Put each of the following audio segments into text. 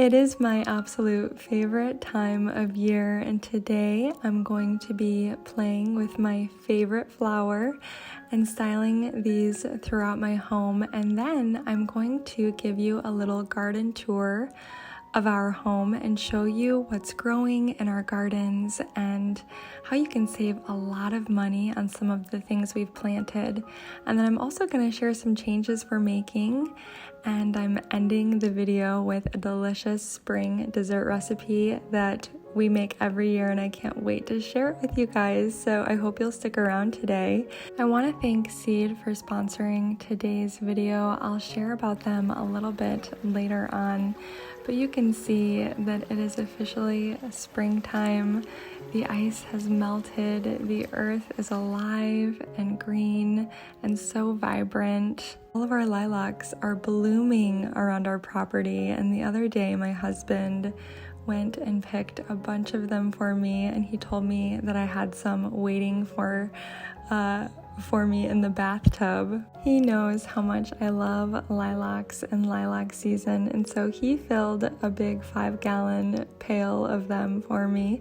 It is my absolute favorite time of year, and today I'm going to be playing with my favorite flower and styling these throughout my home, and then I'm going to give you a little garden tour of our home and show you what's growing in our gardens and how you can save a lot of money on some of the things we've planted. And then I'm also going to share some changes we're making, and I'm ending the video with a delicious spring dessert recipe that we make every year, and I can't wait to share it with you guys, so I hope you'll stick around today. I want to thank Seed for sponsoring today's video. I'll share about them a little bit later on, but you can see that it is officially springtime. The ice has melted, the earth is alive and green and so vibrant. All of our lilacs are blooming around our property, and the other day my husband went and picked a bunch of them for me, and he told me that I had some waiting for me in the bathtub. He knows how much I love lilacs and lilac season, and so he filled a big 5-gallon pail of them for me.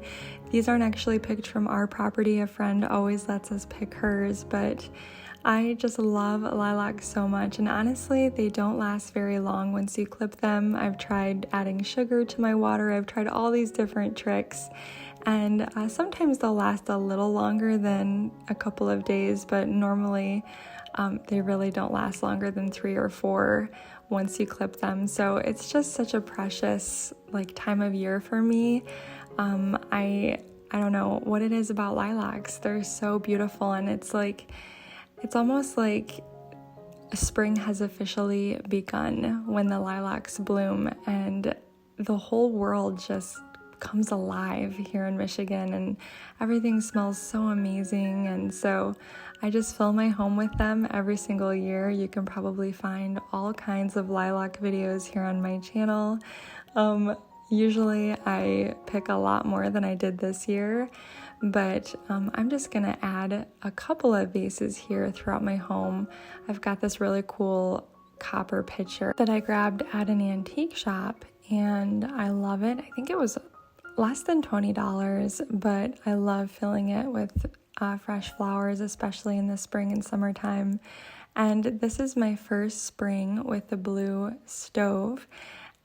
These aren't actually picked from our property. A friend always lets us pick hers, but I just love lilacs so much, and honestly, they don't last very long once you clip them. I've tried adding sugar to my water. I've tried all these different tricks, and sometimes they'll last a little longer than a couple of days, but normally they really don't last longer than 3 or 4 once you clip them. So it's just such a precious time of year for me. I don't know what it is about lilacs. They're so beautiful, and it's almost like spring has officially begun when the lilacs bloom, and the whole world just comes alive here in Michigan, and everything smells so amazing. And so I just fill my home with them every single year. You can probably find all kinds of lilac videos here on my channel. Usually I pick a lot more than I did this year, but I'm just gonna add a couple of vases here throughout my home. I've got this really cool copper pitcher that I grabbed at an antique shop, and I love it. I think it was less than $20, but I love filling it with fresh flowers, especially in the spring and summertime. And this is my first spring with the blue stove,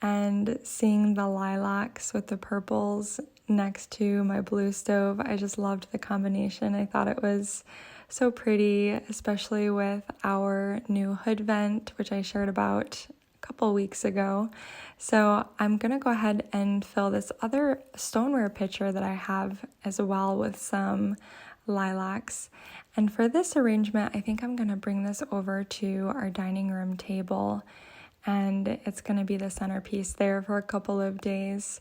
and seeing the lilacs with the purples next to my blue stove, I just loved the combination. I thought it was so pretty, especially with our new hood vent, which I shared about a couple weeks ago. So I'm gonna go ahead and fill this other stoneware pitcher that I have as well with some lilacs. And for this arrangement, I think I'm gonna bring this over to our dining room table, and it's going to be the centerpiece there for a couple of days.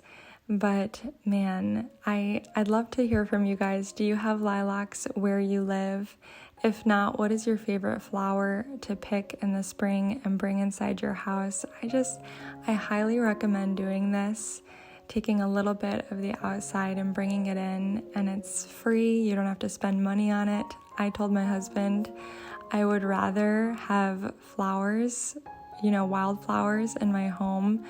But man, I'd love to hear from you guys. Do you have lilacs where you live? If not, what is your favorite flower to pick in the spring and bring inside your house? I highly recommend doing this, taking a little bit of the outside and bringing it in, and it's free. You don't have to spend money on it. I told my husband I would rather have flowers, wildflowers in my home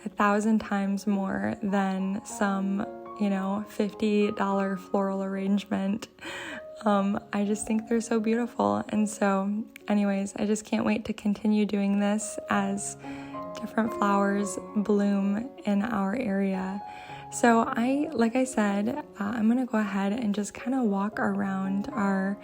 1,000 times more than some, $50 floral arrangement. I just think they're so beautiful. And so anyways, I just can't wait to continue doing this as different flowers bloom in our area. So like I said, I'm going to go ahead and just kind of walk around our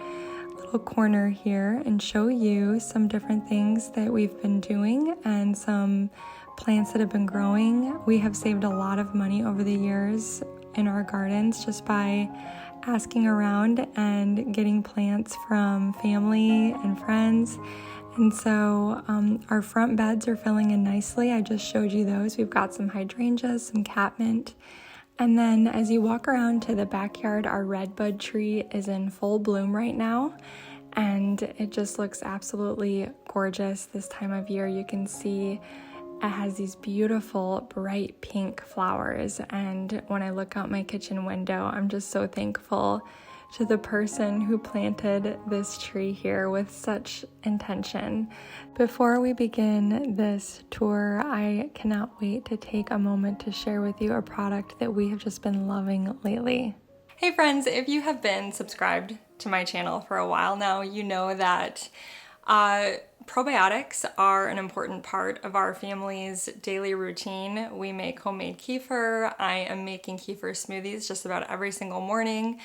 corner here and show you some different things that we've been doing and some plants that have been growing. We have saved a lot of money over the years in our gardens just by asking around and getting plants from family and friends. And so our front beds are filling in nicely. I just showed you those. We've got some hydrangeas, some catmint. And then as you walk around to the backyard, our redbud tree is in full bloom right now, and it just looks absolutely gorgeous this time of year. You can see it has these beautiful bright pink flowers, and when I look out my kitchen window, I'm just so thankful to the person who planted this tree here with such intention. Before we begin this tour, I cannot wait to take a moment to share with you a product that we have just been loving lately. Hey friends, if you have been subscribed to my channel for a while now, you know that probiotics are an important part of our family's daily routine. We make homemade kefir. I am making kefir smoothies just about every single morning.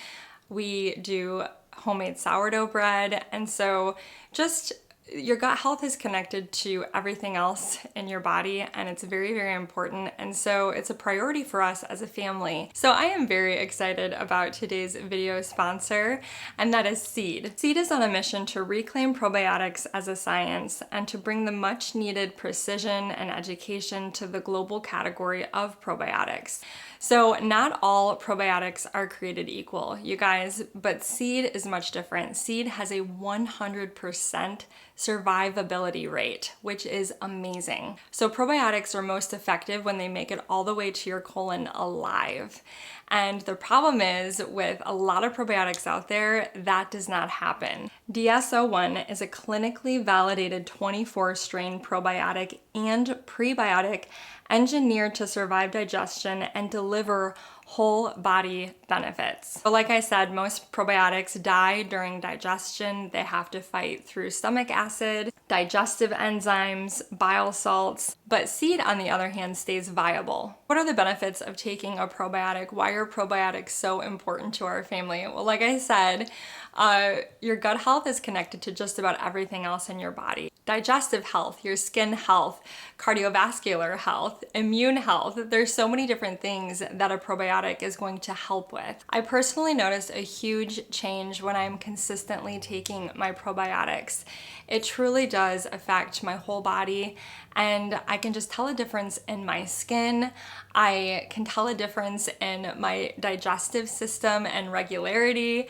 We do homemade sourdough bread, and so just your gut health is connected to everything else in your body, and it's very, very important. And so it's a priority for us as a family. So I am very excited about today's video sponsor, and that is Seed. Seed is on a mission to reclaim probiotics as a science and to bring the much needed precision and education to the global category of probiotics. So not all probiotics are created equal, you guys, but Seed is much different. Seed has a 100% survivability rate, which is amazing. So probiotics are most effective when they make it all the way to your colon alive. And the problem is with a lot of probiotics out there, that does not happen. DS-01 is a clinically validated 24 strain probiotic and prebiotic engineered to survive digestion and deliver whole body benefits. So like I said, most probiotics die during digestion. They have to fight through stomach acid, digestive enzymes, bile salts, but Seed, on the other hand, stays viable. What are the benefits of taking a probiotic? Why are probiotics so important to our family? Well, like I said, your gut health is connected to just about everything else in your body. Digestive health, your skin health, cardiovascular health, immune health. There's so many different things that a probiotic is going to help with. I personally noticed a huge change when I'm consistently taking my probiotics. It truly does affect my whole body, and I can just tell a difference in my skin. I can tell a difference in my digestive system and regularity.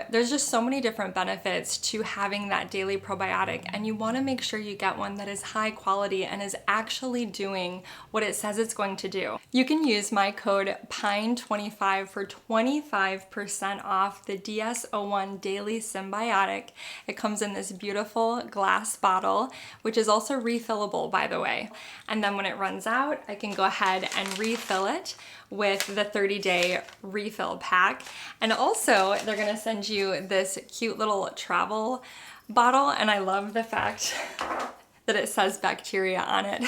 There's just so many different benefits to having that daily probiotic, and you want to make sure you get one that is high quality and is actually doing what it says it's going to do. You can use my code PINE25 for 25% off the DS-01 Daily Symbiotic. It comes in this beautiful glass bottle, which is also refillable, by the way. And then when it runs out, I can go ahead and refill it with the 30-day refill pack. And also, they're gonna send you this cute little travel bottle, and I love the fact that it says bacteria on it.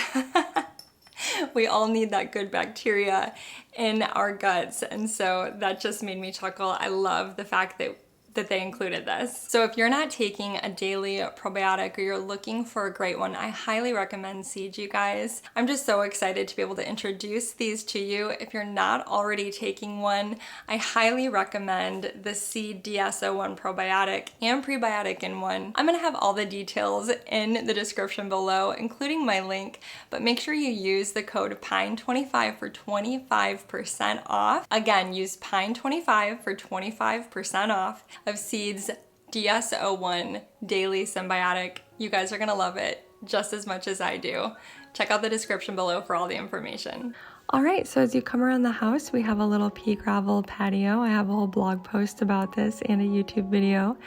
We all need that good bacteria in our guts, and so that just made me chuckle. I love the fact that they included this. So if you're not taking a daily probiotic or you're looking for a great one, I highly recommend Seed, you guys. I'm just so excited to be able to introduce these to you. If you're not already taking one, I highly recommend the Seed DS-01 probiotic and prebiotic in one. I'm gonna have all the details in the description below, including my link, but make sure you use the code PINE25 for 25% off. Again, use PINE25 for 25% off of Seed's DS-01 Daily Symbiotic. You guys are gonna love it just as much as I do. Check out the description below for all the information. All right, so as you come around the house, we have a little pea gravel patio. I have a whole blog post about this and a YouTube video.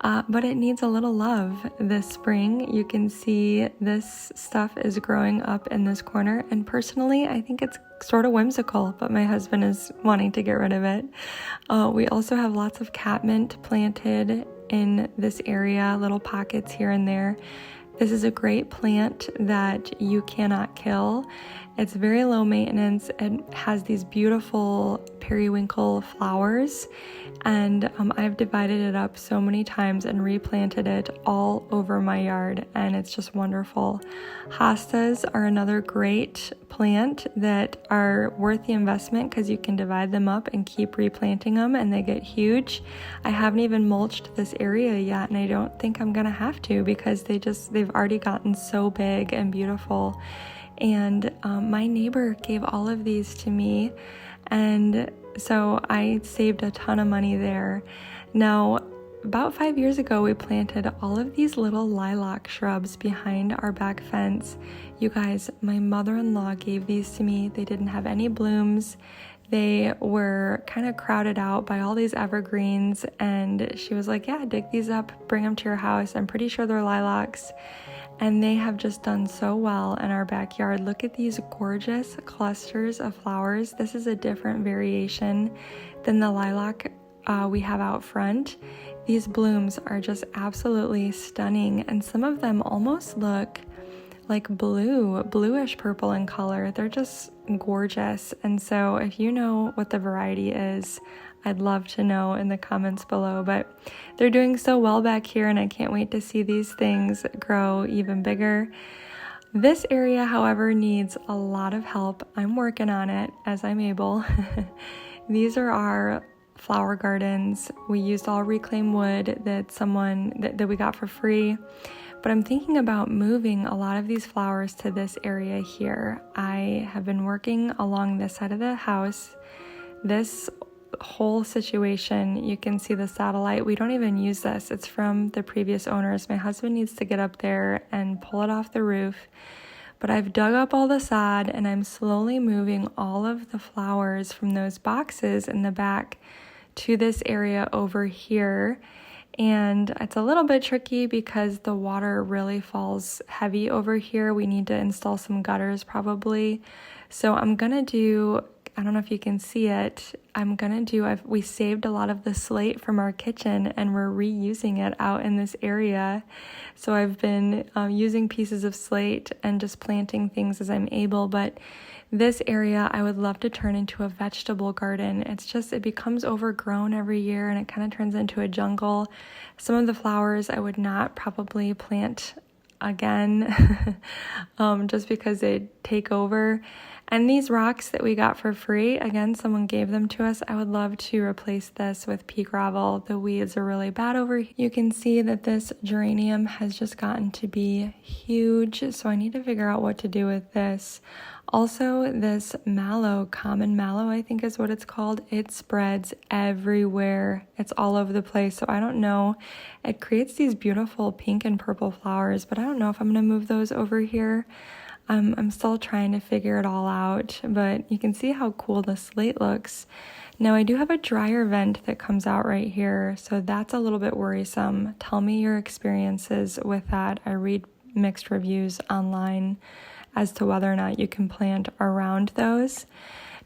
But it needs a little love this spring. You can see this stuff is growing up in this corner, and personally, I think it's sort of whimsical, but my husband is wanting to get rid of it. We also have lots of catmint planted in this area, little pockets here and there. This is a great plant that you cannot kill. It's very low maintenance. It has these beautiful periwinkle flowers, and I've divided it up so many times and replanted it all over my yard, and it's just wonderful. Hostas are another great plant that are worth the investment because you can divide them up and keep replanting them, and they get huge. I haven't even mulched this area yet, and I don't think I'm gonna have to because they've already gotten so big and beautiful. And my neighbor gave all of these to me, and so I saved a ton of money there. Now, about 5 years ago, we planted all of these little lilac shrubs behind our back fence. You guys, my mother-in-law gave these to me. They didn't have any blooms. they were kind of crowded out by all these evergreens, and she was like, yeah, dig these up, bring them to your house. I'm pretty sure they're lilacs, and they have just done so well in our backyard. Look at these gorgeous clusters of flowers. This is a different variation than the lilac we have out front. These blooms are just absolutely stunning, and some of them almost look like bluish purple in color. They're just gorgeous. And so if you know what the variety is, I'd love to know in the comments below. But they're doing so well back here, and I can't wait to see these things grow even bigger. This area, however, needs a lot of help. I'm working on it as I'm able. These are our flower gardens. We used all reclaimed wood that we got for free. But I'm thinking about moving a lot of these flowers to this area here. I have been working along this side of the house. This whole situation, you can see the satellite. We don't even use this. It's from the previous owners. My husband needs to get up there and pull it off the roof. But I've dug up all the sod, and I'm slowly moving all of the flowers from those boxes in the back to this area over here. And it's a little bit tricky because the water really falls heavy over here. We need to install some gutters probably. So I'm gonna do, I don't know if you can see it, we saved a lot of the slate from our kitchen and we're reusing it out in this area. So I've been using pieces of slate and just planting things as I'm able, but this area I would love to turn into a vegetable garden. It becomes overgrown every year and it kind of turns into a jungle. Some of the flowers I would not probably plant again just because they take over. And these rocks that we got for free, again, someone gave them to us. I would love to replace this with pea gravel. The weeds are really bad over here. You can see that this geranium has just gotten to be huge, so I need to figure out what to do with this. Also, this mallow, common mallow, I think is what it's called, it spreads everywhere. It's all over the place, so I don't know. It creates these beautiful pink and purple flowers, but I don't know if I'm gonna move those over here. I'm still trying to figure it all out, but you can see how cool the slate looks. Now I do have a dryer vent that comes out right here, so that's a little bit worrisome. Tell me your experiences with that. I read mixed reviews online as to whether or not you can plant around those.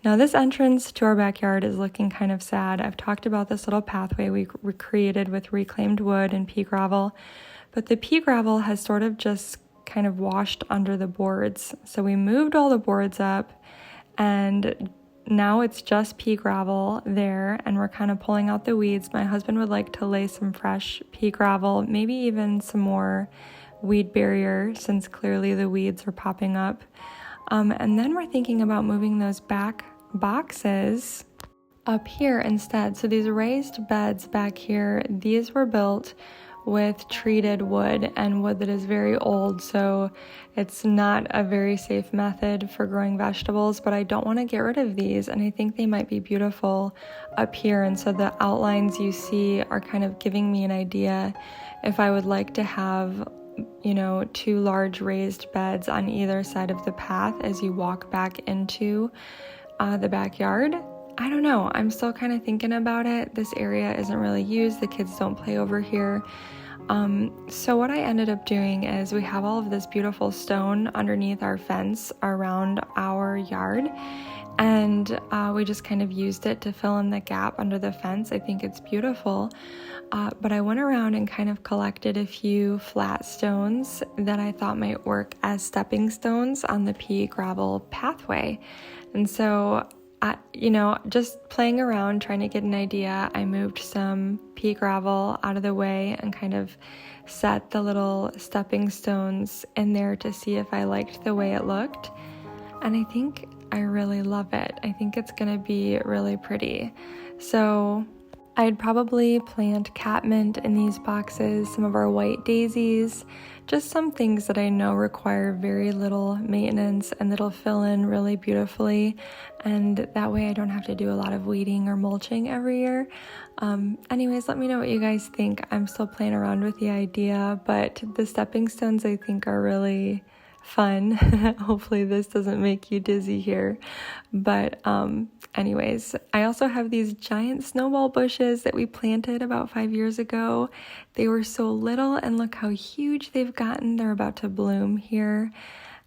Now this entrance to our backyard is looking kind of sad. I've talked about this little pathway we created with reclaimed wood and pea gravel, but the pea gravel has sort of just kind of washed under the boards. So we moved all the boards up and now it's just pea gravel there, and we're kind of pulling out the weeds. My husband would like to lay some fresh pea gravel, maybe even some more weed barrier since clearly the weeds are popping up. And then we're thinking about moving those back boxes up here instead. So these raised beds back here, these were built with treated wood and wood that is very old, so it's not a very safe method for growing vegetables, but I don't want to get rid of these, and I think they might be beautiful up here. And so the outlines you see are kind of giving me an idea if I would like to have, you know, 2 large raised beds on either side of the path as you walk back into the backyard. I don't know. I'm still kind of thinking about it. This area isn't really used. The kids don't play over here. So what I ended up doing is we have all of this beautiful stone underneath our fence around our yard, and we just kind of used it to fill in the gap under the fence. I think it's beautiful. But I went around and kind of collected a few flat stones that I thought might work as stepping stones on the pea gravel pathway. And so just playing around, trying to get an idea, I moved some pea gravel out of the way and kind of set the little stepping stones in there to see if I liked the way it looked. And I think I really love it. I think it's gonna be really pretty. So I'd probably plant catmint in these boxes, some of our white daisies, just some things that I know require very little maintenance and that'll fill in really beautifully. And that way I don't have to do a lot of weeding or mulching every year. Anyways, let me know what you guys think. I'm still playing around with the idea, but the stepping stones I think are really fun. Hopefully this doesn't make you dizzy here, but anyways, I also have these giant snowball bushes that we planted about 5 years ago. They were so little, and look how huge they've gotten. They're about to bloom here.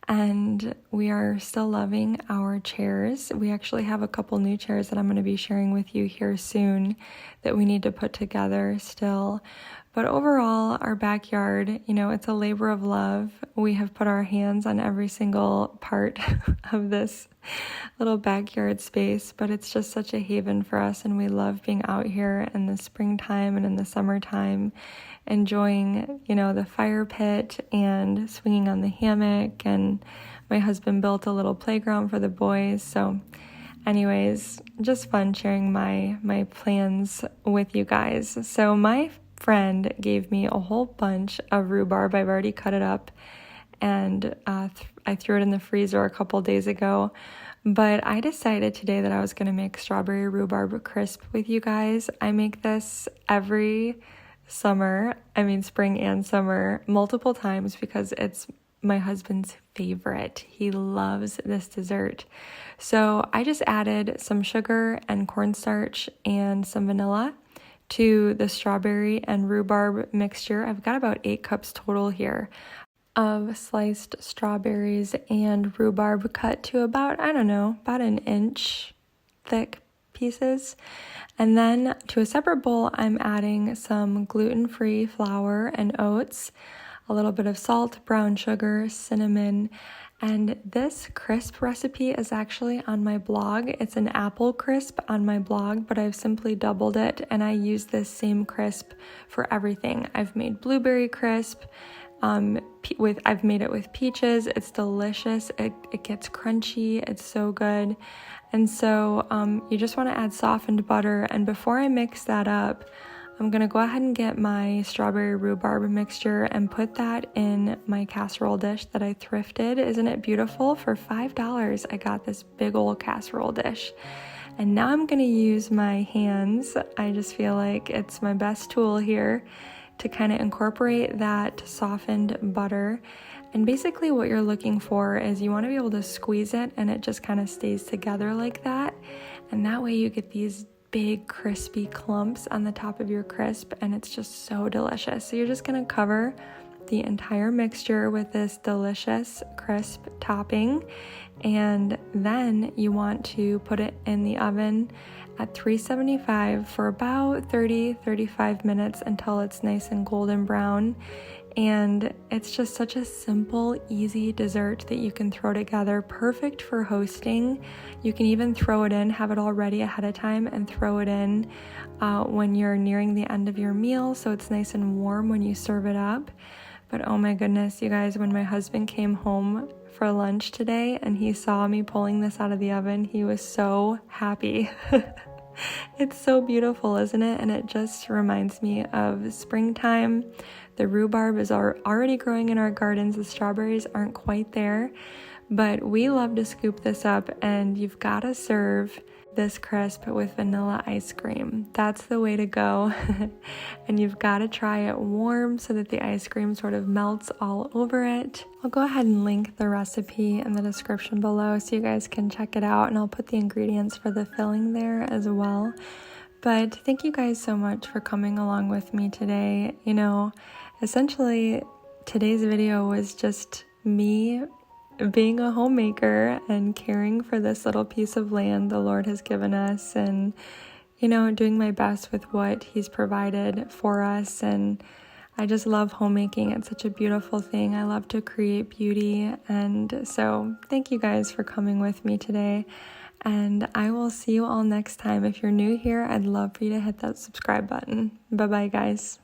And we are still loving our chairs. We actually have a couple new chairs that I'm going to be sharing with you here soon that we need to put together still. But overall, our backyard, it's a labor of love. We have put our hands on every single part of this little backyard space, but it's just such a haven for us, and we love being out here in the springtime and in the summertime, enjoying, the fire pit and swinging on the hammock. And my husband built a little playground for the boys. So anyways, just fun sharing my plans with you guys. So my friend gave me a whole bunch of rhubarb. I've already cut it up, and I threw it in the freezer a couple days ago. But I decided today that I was going to make strawberry rhubarb crisp with you guys. I make this every spring and summer, multiple times, because it's my husband's favorite. He loves this dessert. So I just added some sugar and cornstarch and some vanilla to the strawberry and rhubarb mixture. I've got about 8 cups total here of sliced strawberries and rhubarb cut to about an inch thick pieces. And then to a separate bowl, I'm adding some gluten-free flour and oats, a little bit of salt, brown sugar, cinnamon. And this crisp recipe is actually on my blog. It's an apple crisp on my blog, but I've simply doubled it, and I use this same crisp for everything. I've made blueberry crisp. I've made it with peaches. It's delicious. It gets crunchy. It's so good. And so you just want to add softened butter. And before I mix that up, I'm going to go ahead and get my strawberry rhubarb mixture and put that in my casserole dish that I thrifted. Isn't it beautiful? For $5, I got this big old casserole dish. And now I'm going to use my hands. I just feel like it's my best tool here to kind of incorporate that softened butter. And basically what you're looking for is you want to be able to squeeze it and it just kind of stays together like that. And that way you get these big crispy clumps on the top of your crisp, and it's just so delicious. So you're just going to cover the entire mixture with this delicious crisp topping, and then you want to put it in the oven at 375 for about 30-35 minutes until it's nice and golden brown. And it's just such a simple, easy dessert that you can throw together, perfect for hosting. You can even throw it in, have it all ready ahead of time, and throw it in when you're nearing the end of your meal, so it's nice and warm when you serve it up. But oh my goodness, you guys, when my husband came home for lunch today and he saw me pulling this out of the oven, he was so happy. It's so beautiful, isn't it? And it just reminds me of springtime. The rhubarb is already growing in our gardens. The strawberries aren't quite there, but we love to scoop this up, and you've got to serve this crisp with vanilla ice cream. That's the way to go. And you've got to try it warm so that the ice cream sort of melts all over it. I'll go ahead and link the recipe in the description below so you guys can check it out, and I'll put the ingredients for the filling there as well. But thank you guys so much for coming along with me today. Essentially today's video was just me being a homemaker and caring for this little piece of land the Lord has given us, and doing my best with what He's provided for us. And I just love homemaking. It's such a beautiful thing. I love to create beauty. And so thank you guys for coming with me today, and I will see you all next time. If you're new here, I'd love for you to hit that subscribe button. Bye bye, guys.